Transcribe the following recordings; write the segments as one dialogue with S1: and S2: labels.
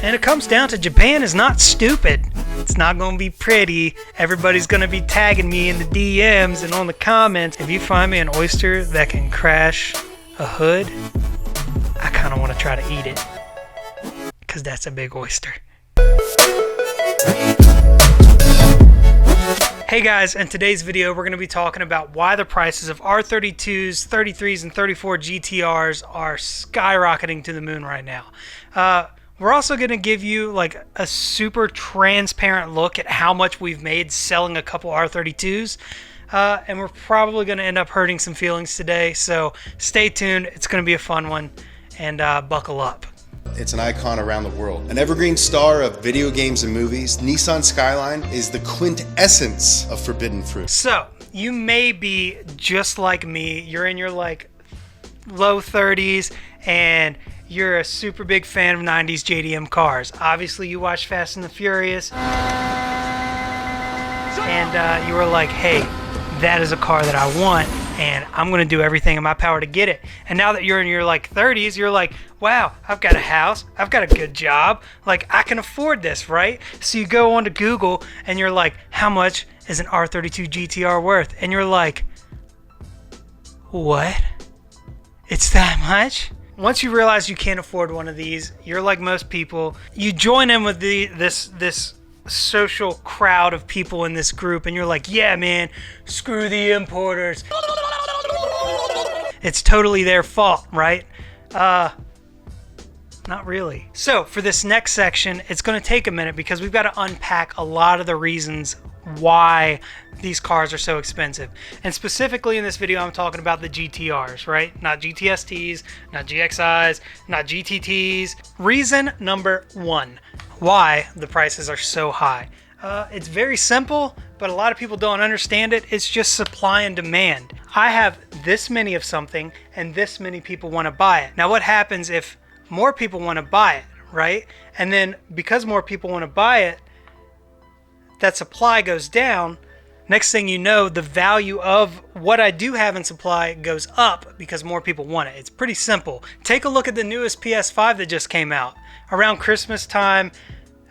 S1: And it comes down to Japan is not stupid. It's not going to be pretty. Everybody's going to be tagging me in the DMs and on the comments. If you find me an oyster that can crash a hood, I kind of want to try to eat it. Because that's a big oyster. Hey guys, in today's video we're going to be talking about why the prices of R32s, 33s, and 34 GTRs are skyrocketing to the moon right now. We're also going to give you like a super transparent look at how much we've made selling a couple R32s. And we're probably going to end up hurting some feelings today, so stay tuned. It's going to be a fun one, and buckle up.
S2: It's an icon around the world. An evergreen star of video games and movies, Nissan Skyline is the quintessence of forbidden fruit.
S1: So, you may be just like me. You're in your like low 30s and you're a super big fan of 90s JDM cars. Obviously, you watch Fast and the Furious and you were like, hey, that is a car that I want, and I'm going to do everything in my power to get it. And now that you're in your like 30s, you're like, wow, I've got a house, I've got a good job, like I can afford this, right? So you go onto Google and you're like, how much is an R32 GTR worth? And you're like, what? It's that much? Once you realize you can't afford one of these, you're like most people, you join in with this social crowd of people in this group, and you're like, yeah man, screw the importers, it's totally their fault, right? Not really. So for this next section, it's going to take a minute because we've got to unpack a lot of the reasons why these cars are so expensive. And specifically in this video, I'm talking about the GTRs, right? Not GTSTs, not GXIs, not GTTs. Reason number one why the prices are so high. It's very simple, but a lot of people don't understand it. It's just supply and demand. I have this many of something and this many people want to buy it. Now what happens if more people want to buy it, right? And then because more people want to buy it, that supply goes down. Next thing you know, the value of what I do have in supply goes up because more people want it. It's pretty simple. Take a look at the newest PS5 that just came out. Around Christmas time,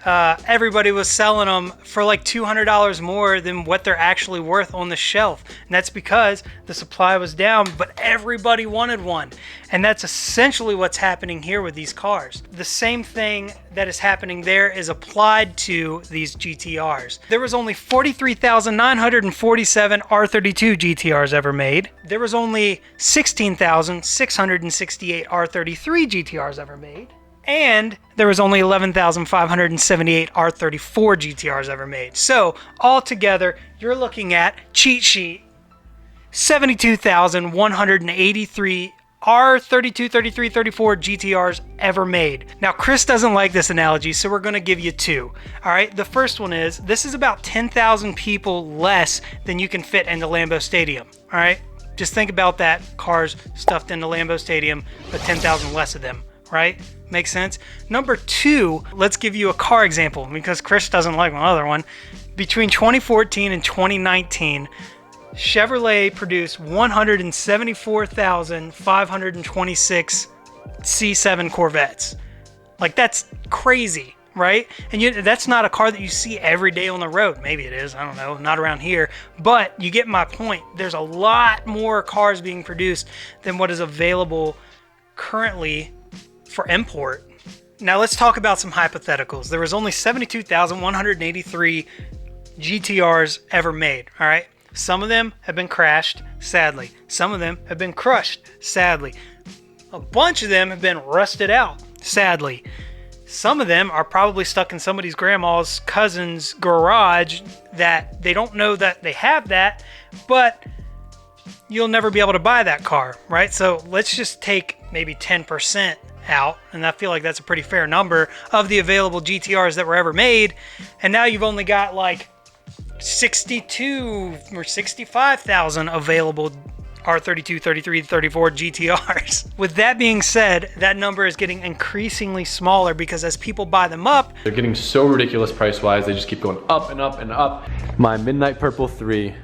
S1: everybody was selling them for like $200 more than what they're actually worth on the shelf. And that's because the supply was down, but everybody wanted one. And that's essentially what's happening here with these cars. The same thing that is happening there is applied to these GTRs. There was only 43,947 R32 GTRs ever made. There was only 16,668 R33 GTRs ever made. And there was only 11,578 R34 GTRs ever made. So altogether, you're looking at, cheat sheet, 72,183 R32, 33, 34 GTRs ever made. Now, Chris doesn't like this analogy, so we're going to give you two. All right, the first one is, this is about 10,000 people less than you can fit into Lambeau Stadium. All right, just think about that. Cars stuffed into Lambeau Stadium, but 10,000 less of them, right? Makes sense? Number two, let's give you a car example because Chris doesn't like my other one. Between 2014 and 2019, Chevrolet produced 174,526 C7 Corvettes. Like, that's crazy, right? And that's not a car that you see every day on the road. Maybe it is, I don't know, not around here. But you get my point. There's a lot more cars being produced than what is available currently for import. Now let's talk about some hypotheticals. There was only 72,183 GTRs ever made, all right? Some of them have been crashed, sadly. Some of them have been crushed, sadly. A bunch of them have been rusted out, sadly. Some of them are probably stuck in somebody's grandma's cousin's garage that they don't know that they have that, but you'll never be able to buy that car, right? So let's just take maybe 10% out, and I feel like that's a pretty fair number of the available GTRs that were ever made, and now you've only got like 62 or 65,000 available R32, 33, 34 GTRs. With that being said, that number is getting increasingly smaller because as people buy them up,
S3: they're getting so ridiculous price-wise, they just keep going up and up and up. My Midnight Purple 3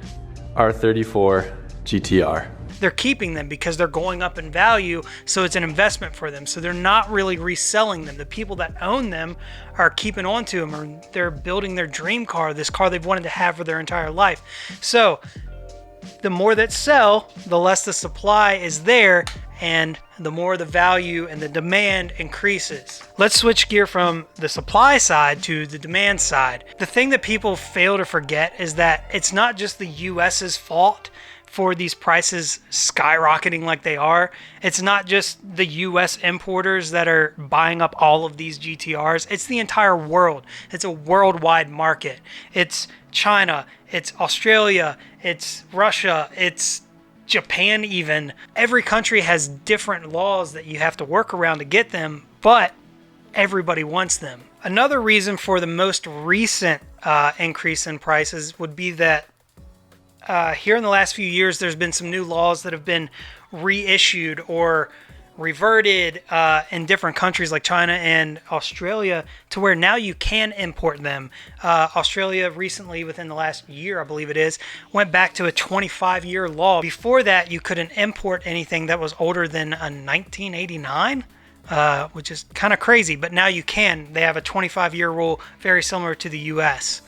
S3: R34 GTR.
S1: they're keeping them because they're going up in value, so it's an investment for them. So they're not really reselling them. The people that own them are keeping on to them, or they're building their dream car, this car they've wanted to have for their entire life. So the more that sell, the less the supply is there, and the more the value and the demand increases. Let's switch gear from the supply side to the demand side. The thing that people fail to forget is that it's not just the US's fault for these prices skyrocketing like they are. It's not just the US importers that are buying up all of these GTRs. It's the entire world. It's a worldwide market. It's China, it's Australia, it's Russia, it's Japan even. Every country has different laws that you have to work around to get them, but everybody wants them. Another reason for the most recent increase in prices would be that here in the last few years, there's been some new laws that have been reissued or reverted in different countries like China and Australia, to where now you can import them. Australia recently, within the last year, I believe it is, went back to a 25-year law. Before that, you couldn't import anything that was older than a 1989. Which is kind of crazy, but now you can. They have a 25-year rule, very similar to the US,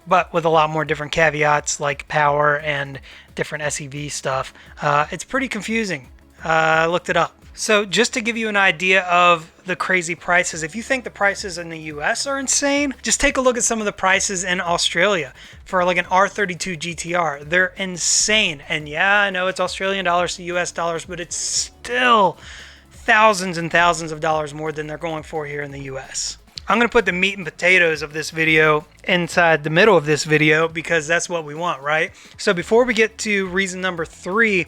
S1: but with a lot more different caveats like power and different SEV stuff. It's pretty confusing. I looked it up. So just to give you an idea of the crazy prices, if you think the prices in the US are insane, just take a look at some of the prices in Australia for like an R32 GTR. They're insane. And yeah, I know it's Australian dollars to US dollars, but it's still thousands and thousands of dollars more than they're going for here in the US. I'm going to put the meat and potatoes of this video inside the middle of this video because that's what we want, right? So before we get to reason number 3,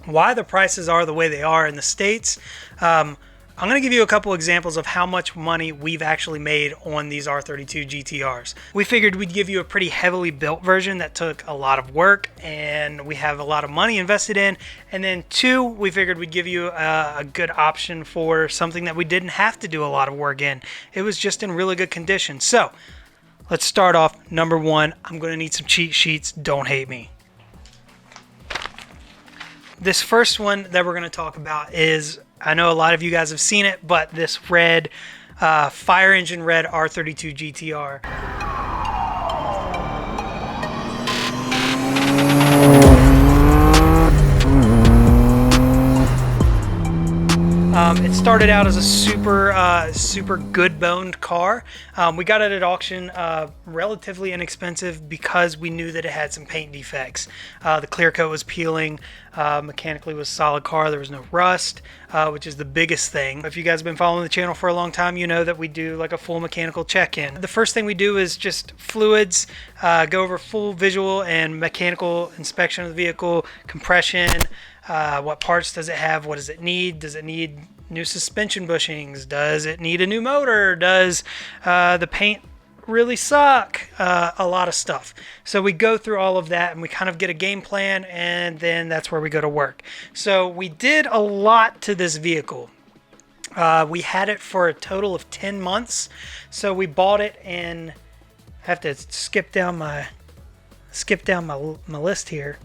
S1: why the prices are the way they are in the States, I'm going to give you a couple examples of how much money we've actually made on these R32 GTRs. We figured we'd give you a pretty heavily built version that took a lot of work and we have a lot of money invested in. And then 2, we figured we'd give you a good option for something that we didn't have to do a lot of work in. It was just in really good condition. So let's start off. Number 1, I'm going to need some cheat sheets. Don't hate me. This first one that we're going to talk about is, I know a lot of you guys have seen it, but this red, fire engine red R32 GTR. It started out as a super good boned car. We got it at auction relatively inexpensive because we knew that it had some paint defects. The clear coat was peeling, mechanically was a solid car, there was no rust, which is the biggest thing. If you guys have been following the channel for a long time, you know that we do like a full mechanical check-in. The first thing we do is just fluids, go over full visual and mechanical inspection of the vehicle, compression, what parts does it have, what does it need, new suspension bushings, does it need a new motor, does the paint really suck, a lot of stuff. So we go through all of that and we kind of get a game plan, and then that's where we go to work. So we did a lot to this vehicle. We had it for a total of 10 months. So we bought it in, I have to skip down my list here.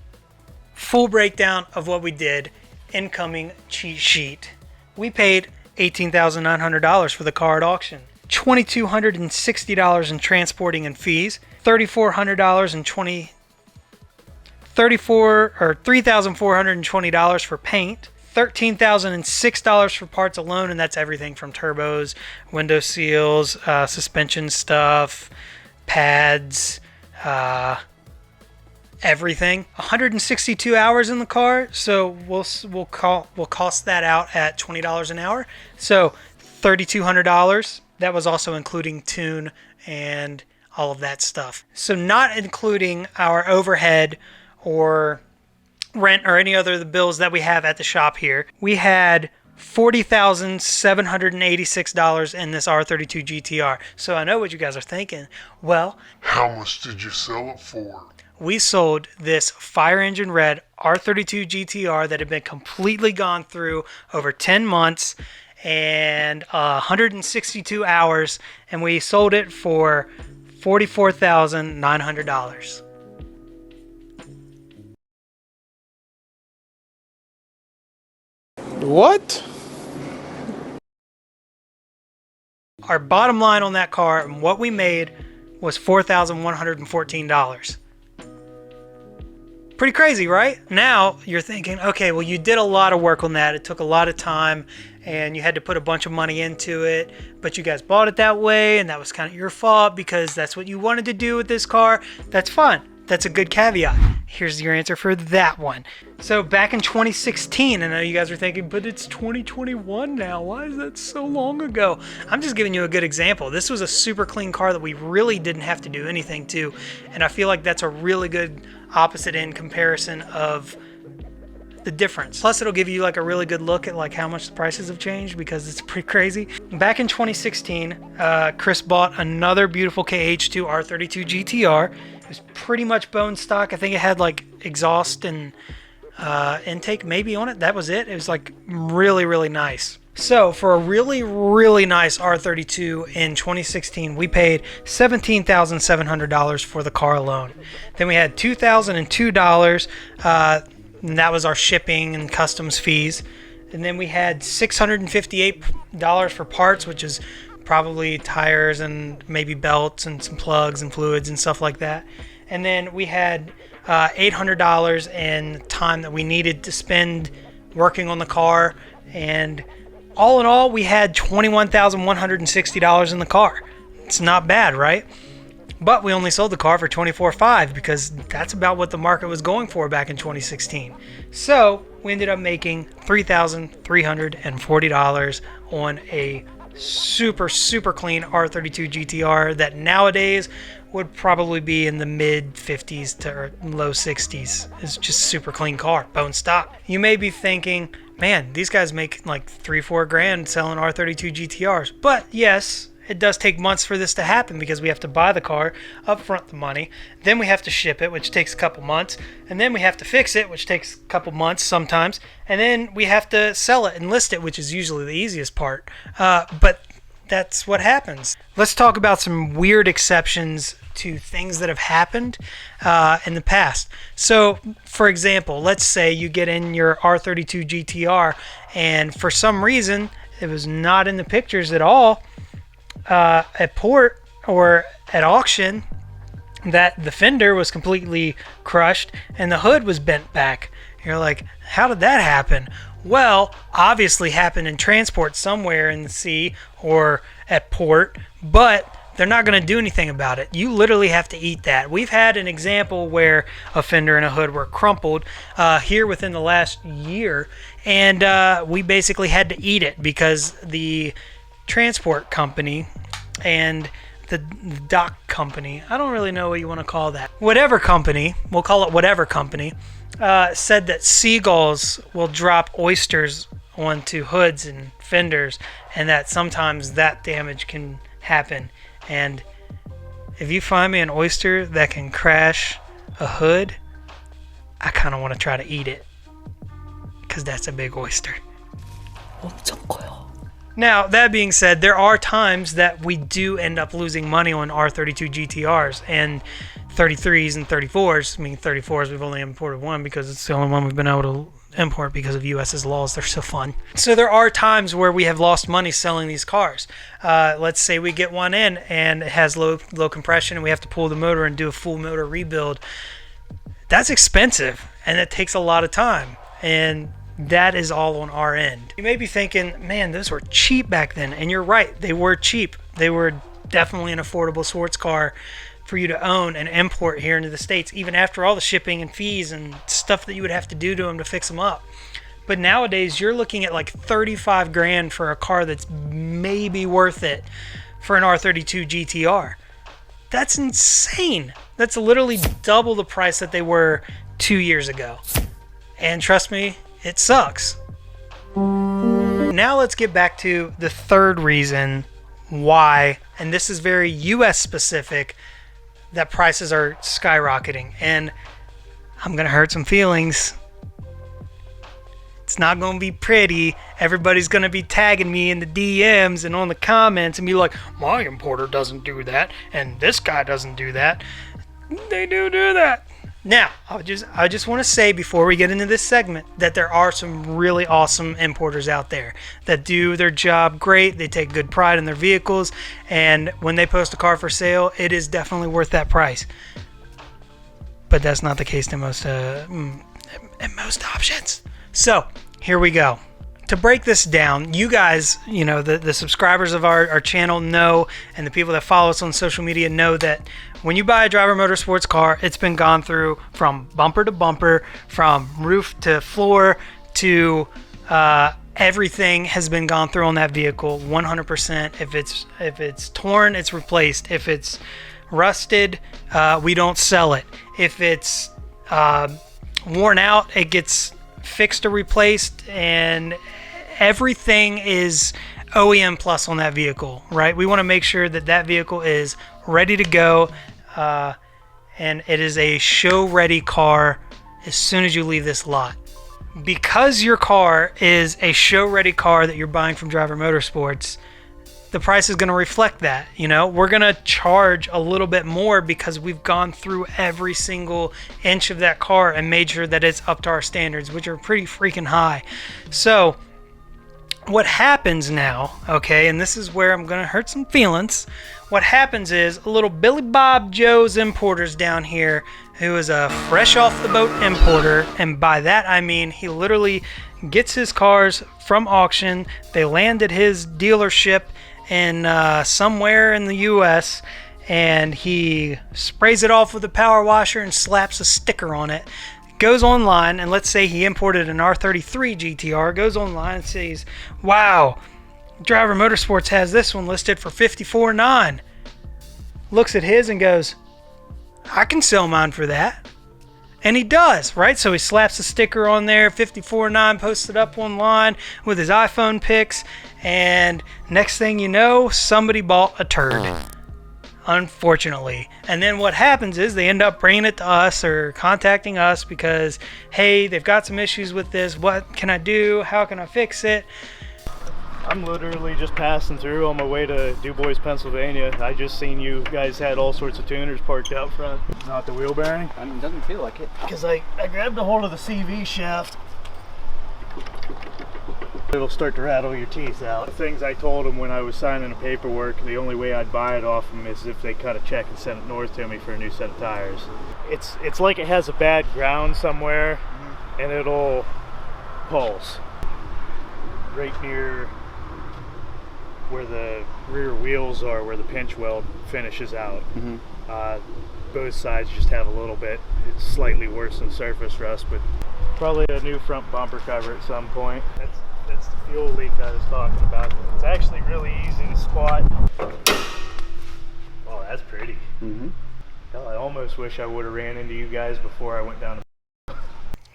S1: Full breakdown of what we did, incoming cheat sheet. We paid $18,900 for the car at auction, $2,260 in transporting and fees, $3,420 for paint, $13,006 for parts alone, and that's everything from turbos, window seals, suspension stuff, pads, everything. 162 hours in the car, so we'll cost that out at $20 an hour, so $3,200. That was also including tune and all of that stuff. So not including our overhead or rent or any other of the bills that we have at the shop here. We had $40,786 in this R32 GTR. So I know what you guys are thinking. Well,
S4: how much did you sell it for?
S1: We sold this fire engine red R32 GTR that had been completely gone through over 10 months and 162 hours, and we sold it for $44,900.
S5: What?
S1: Our bottom line on that car and what we made was $4,114. Pretty crazy, right? Now you're thinking, okay, well, you did a lot of work on that. It took a lot of time and you had to put a bunch of money into it, but you guys bought it that way and that was kind of your fault because that's what you wanted to do with this car. That's fine. That's a good caveat. Here's your answer for that one. So back in 2016, I know you guys are thinking, but it's 2021 now. Why is that so long ago? I'm just giving you a good example. This was a super clean car that we really didn't have to do anything to. And I feel like that's a really good opposite end comparison of the difference. Plus it'll give you like a really good look at like how much the prices have changed because it's pretty crazy. Back in 2016, Chris bought another beautiful KH2 R32 GTR. It was pretty much bone stock. I think it had like exhaust and intake maybe on it. That was it. It was like really, really nice. So for a really, really nice R32 in 2016, we paid $17,700 for the car alone. Then we had $2,002, and that was our shipping and customs fees. And then we had $658 for parts, which is probably tires and maybe belts and some plugs and fluids and stuff like that. And then we had $800 in time that we needed to spend working on the car. And all in all, we had $21,160 in the car. It's not bad, right? But we only sold the car for $24,500 because that's about what the market was going for back in 2016. So we ended up making $3,340 on a super, super clean R32 GTR that nowadays would probably be in the mid 50s to low 60s. It's just a super clean car, bone stock. You may be thinking, man, these guys make like $3-4 grand selling R32 GTRs. But yes, it does take months for this to happen because we have to buy the car, upfront the money, then we have to ship it, which takes a couple months, and then we have to fix it, which takes a couple months sometimes, and then we have to sell it and list it, which is usually the easiest part. But that's what happens. Let's talk about some weird exceptions to things that have happened in the past. So, for example, let's say you get in your R32 GTR and for some reason it was not in the pictures at all at port or at auction, that the fender was completely crushed and the hood was bent back. You're like, how did that happen? Well, obviously happened in transport somewhere in the sea or at port, but they're not going to do anything about it. You literally have to eat that. We've had an example where a fender and a hood were crumpled here within the last year, and we basically had to eat it because the transport company and the dock company, I don't really know what you want to call that, whatever company, we'll call it whatever company, said that seagulls will drop oysters onto hoods and fenders, and that sometimes that damage can happen. And if you find me an oyster that can crash a hood, I kind of want to try to eat it because that's a big oyster. Now, that being said, there are times that we do end up losing money on R32 GTRs and 33s and 34s. I mean, 34s, we've only imported one because it's the only one we've been able to import because of US's laws. They're so fun. So there are times where we have lost money selling these cars. Let's say we get one in and it has low compression and we have to pull the motor and do a full motor rebuild. That's expensive and it takes a lot of time. And that is all on our end. You may be thinking, man, those were cheap back then. And you're right, they were cheap. They were definitely an affordable sports car for you to own and import here into the States, even after all the shipping and fees and stuff that you would have to do to them to fix them up. But nowadays, you're looking at like 35 grand for a car that's maybe worth it for an R32 GTR. That's insane. That's literally double the price that they were 2 years ago. And trust me, it sucks. Now let's get back to the third reason why, and this is very US specific, that prices are skyrocketing. And I'm gonna hurt some feelings. It's not gonna be pretty. Everybody's gonna be tagging me in the DMs and on the comments and be like, my importer doesn't do that and this guy doesn't do that. They do that. Now, I just want to say before we get into this segment that there are some really awesome importers out there that do their job great. They take good pride in their vehicles, and when they post a car for sale, it is definitely worth that price. But that's not the case in most options. So here we go. To break this down, you guys, the subscribers of our channel know, and the people that follow us on social media know that when you buy a Driver Motorsports car, it's been gone through from bumper to bumper, from roof to floor to everything has been gone through on that vehicle 100%. If it's torn, it's replaced. If it's rusted, we don't sell it. If it's worn out, it gets fixed or replaced, and everything is OEM plus on that vehicle, right? We want to make sure that that vehicle is ready to go, and it is a show ready car as soon as you leave this lot. Because your car is a show ready car that you're buying from Driver Motorsports, the price is going to reflect that. We're going to charge a little bit more because we've gone through every single inch of that car and made sure that it's up to our standards, which are pretty freaking high. So what happens now, okay, and this is where I'm going to hurt some feelings. What happens is a little Billy Bob Joe's Importers down here, who is a fresh off the boat importer, and by that I mean he literally gets his cars from auction. They land at his dealership in somewhere in the US, and he sprays it off with a power washer and slaps a sticker on it. Goes online, and let's say he imported an R33 GTR, goes online and says, wow, Driver Motorsports has this one listed for $54,900. Looks at his and goes, I can sell mine for that. And he does, right? So he slaps a sticker on there, $54,900, posts it up online with his iPhone pics, and next thing you know, somebody bought a turd, unfortunately. And then what happens is they end up bringing it to us or contacting us because, hey, they've got some issues with this. What can I do? How can I fix it?
S5: I'm literally just passing through on my way to DuBois, Pennsylvania. I just seen you guys had all sorts of tuners parked out front. Not the wheel bearing?
S6: I mean, it doesn't feel like it.
S5: Because I grabbed a hold of the CV shaft. It'll start to rattle your teeth out. The things I told them when I was signing the paperwork, the only way I'd buy it off them is if they cut a check and sent it north to me for a new set of tires. It's like it has a bad ground somewhere, and it'll pulse. Right near where the rear wheels are, where the pinch weld finishes out. Both sides just have a little bit. It's slightly worse than surface rust, but probably a new front bumper cover at some point. That's the fuel leak I was talking about. It's actually really easy to spot. Oh, that's pretty. Hell, I almost wish I would have ran into you guys before I went down to...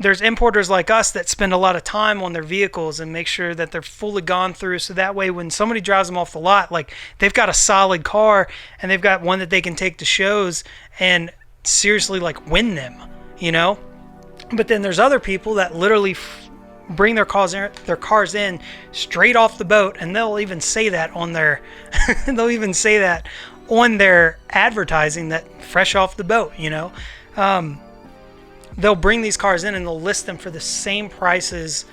S1: There's importers like us that spend a lot of time on their vehicles and make sure that they're fully gone through, so that way when somebody drives them off the lot, like, they've got a solid car and they've got one that they can take to shows and seriously, like, win them, But then there's other people that literally bring their cars in straight off the boat, and they'll even say that on their advertising, that fresh off the boat, they'll bring these cars in and they'll list them for the same prices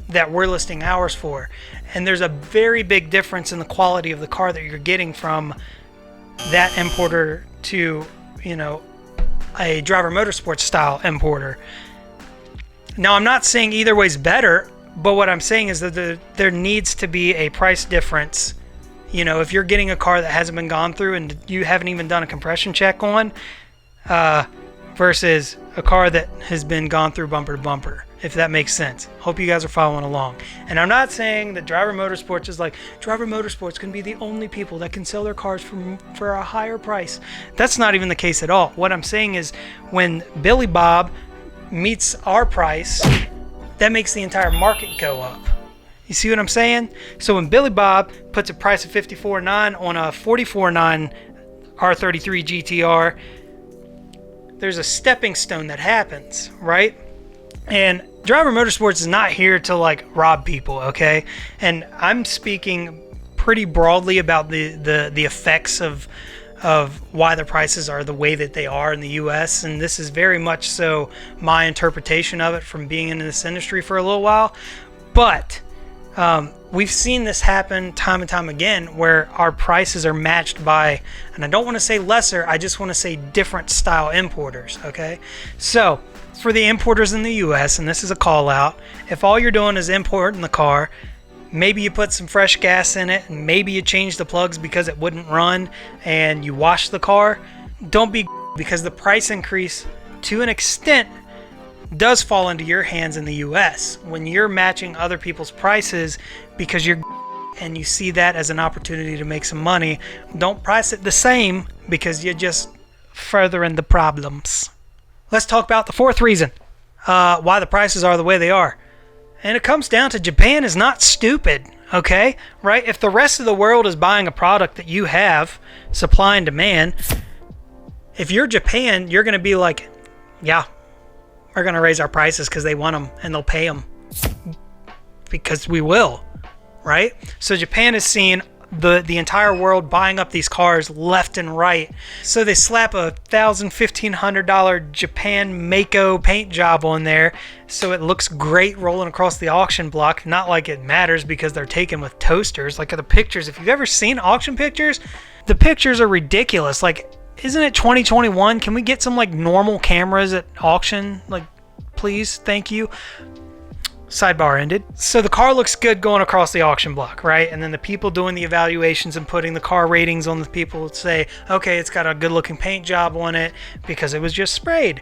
S1: that we're listing ours for. And there's a very big difference in the quality of the car that you're getting from that importer to, a Driver Motorsports style importer. Now, I'm not saying either way's better, but what I'm saying is that there needs to be a price difference. If you're getting a car that hasn't been gone through and you haven't even done a compression check on, versus a car that has been gone through bumper to bumper, if that makes sense. Hope you guys are following along. And I'm not saying that Driver Motorsports is like, Driver Motorsports can be the only people that can sell their cars for a higher price. That's not even the case at all. What I'm saying is when Billy Bob meets our price, that makes the entire market go up. You see what I'm saying? So when Billy Bob puts a price of $54,900 on a $44,900 R33 GTR, there's a stepping stone that happens, right? And Driver Motorsports is not here to like rob people, okay? And I'm speaking pretty broadly about the effects of of why the prices are the way that they are in the US, and this is very much so my interpretation of it from being in this industry for a little while. But we've seen this happen time and time again where our prices are matched by, and I don't want to say lesser, I just want to say different style importers, okay? So for the importers in the US, and this is a call out, if all you're doing is importing the car, maybe you put some fresh gas in it, and maybe you change the plugs because it wouldn't run, and you wash the car, don't be, because the price increase to an extent does fall into your hands in the US when you're matching other people's prices because you're and you see that as an opportunity to make some money. Don't price it the same because you're just furthering the problems. Let's talk about the fourth reason why the prices are the way they are. And it comes down to Japan is not stupid, okay? Right? If the rest of the world is buying a product that you have, supply and demand, if you're Japan, you're going to be like, yeah, we're going to raise our prices because they want them and they'll pay them because we will, right? So Japan is seeing the entire world buying up these cars left and right. So they slap a $1,000-$1,500 Japan Mako paint job on there so it looks great rolling across the auction block. Not like it matters because they're taken with toasters. Like the pictures, if you've ever seen auction pictures, the pictures are ridiculous. Like, isn't it 2021? Can we get some like normal cameras at auction? Like, please, thank you. Sidebar ended. So the car looks good going across the auction block, right? And then the people doing the evaluations and putting the car ratings on the people would say, okay, it's got a good looking paint job on it because it was just sprayed.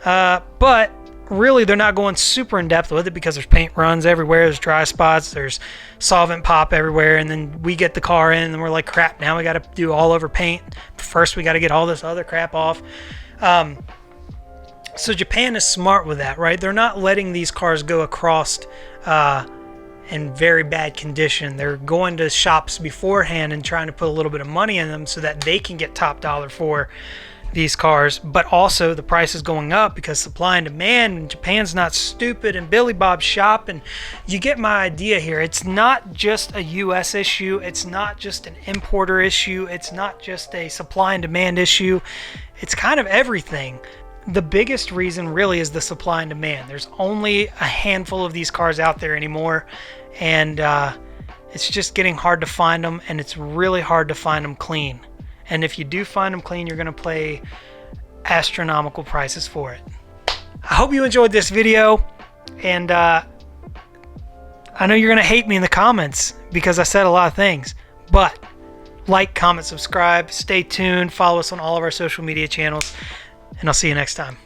S1: But really they're not going super in depth with it because there's paint runs everywhere, there's dry spots, there's solvent pop everywhere, and then we get the car in and we're like, crap, now we got to do all over paint. First we got to get all this other crap off. So Japan is smart with that, right? They're not letting these cars go across in very bad condition. They're going to shops beforehand and trying to put a little bit of money in them so that they can get top dollar for these cars. But also the price is going up because supply and demand, and Japan's not stupid, and Billy Bob's shop, and you get my idea here. It's not just a US issue. It's not just an importer issue. It's not just a supply and demand issue. It's kind of everything. The biggest reason really is the supply and demand. There's only a handful of these cars out there anymore, and it's just getting hard to find them, and it's really hard to find them clean. And if you do find them clean, you're going to pay astronomical prices for it. I hope you enjoyed this video, and I know you're going to hate me in the comments because I said a lot of things, but like, comment, subscribe, stay tuned, follow us on all of our social media channels, and I'll see you next time.